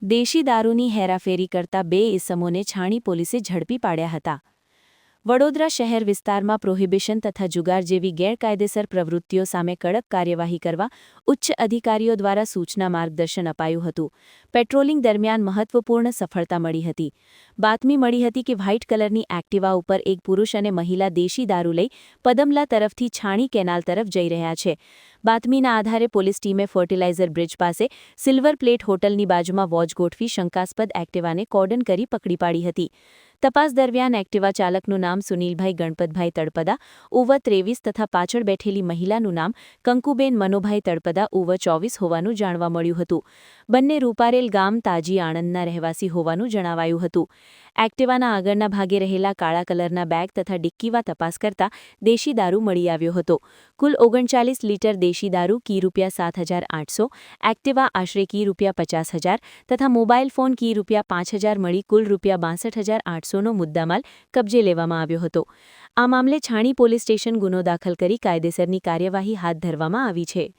દેશી દારૂની હેરાફેરી કરતા 2 ઇસમોને છાણી પોલીસે ઝડપી પાડ્યા હતા. વડોદરા શહેર વિસ્તારમાં પ્રોહિબિશન તથા જુગાર જેવી ગેરકાયદેસર પ્રવૃત્તિઓ સામે કડક કાર્યવાહી કરવા ઉચ્ચ અધિકારીઓ દ્વારા સૂચના માર્ગદર્શન અપાયું હતું. પેટ્રોલિંગ દરમિયાન મહત્વપૂર્ણ સફળતા મળી હતી. બાતમી મળી હતી કે વ્હાઇટ કલરની એક્ટિવા ઉપર એક પુરુષ અને મહિલા દેશી દારૂ લઈ પદમલા તરફથી છાણી કેનાલ તરફ જઈ રહ્યા છે. બાતમીના આધારે પોલીસ ટીમે ફર્ટિલાઇઝર બ્રિજ પાસે સિલ્વર પ્લેટ હોટલની બાજુમાં વોચ ગોઠવી શંકાસ્પદ એક્ટિવાને કોર્ડન કરી પકડી પાડી હતી. તપાસ દરમિયાન એક્ટિવા ચાલકનું નામ સુનિલભાઈ ગણપતભાઈ તળપદા ઉંમર 23 તથા પાછળ બેઠેલી મહિલાનું નામ કંકુબેન મનોભાઈ તળપદા ઉંમર 24 હોવાનું જાણવા મળ્યું હતું. બંને રૂપારેલ ગામ તાજી આણંદના રહેવાસી હોવાનું જણાવાયું હતું. એક્ટિવાના આગળના ભાગે રહેલા કાળા કલરના બેગ તથા ડિક્કીમાં તપાસ કરતા દેશી દારૂ મળી આવ્યો હતો. કુલ 39 લીટર દેશી દારૂ કી ₹7,800, એક્ટિવા આશરે કી ₹50,000 તથા મોબાઈલ ફોન કી ₹5,000 મળી કુલ ₹62,800નો મુદ્દામાલ કબજે લેવામાં આવ્યો હતો. આ મામલે છાણી પોલીસ સ્ટેશન ગુનો દાખલ કરી કાયદેસરની કાર્યવાહી હાથ ધરવામાં આવી છે.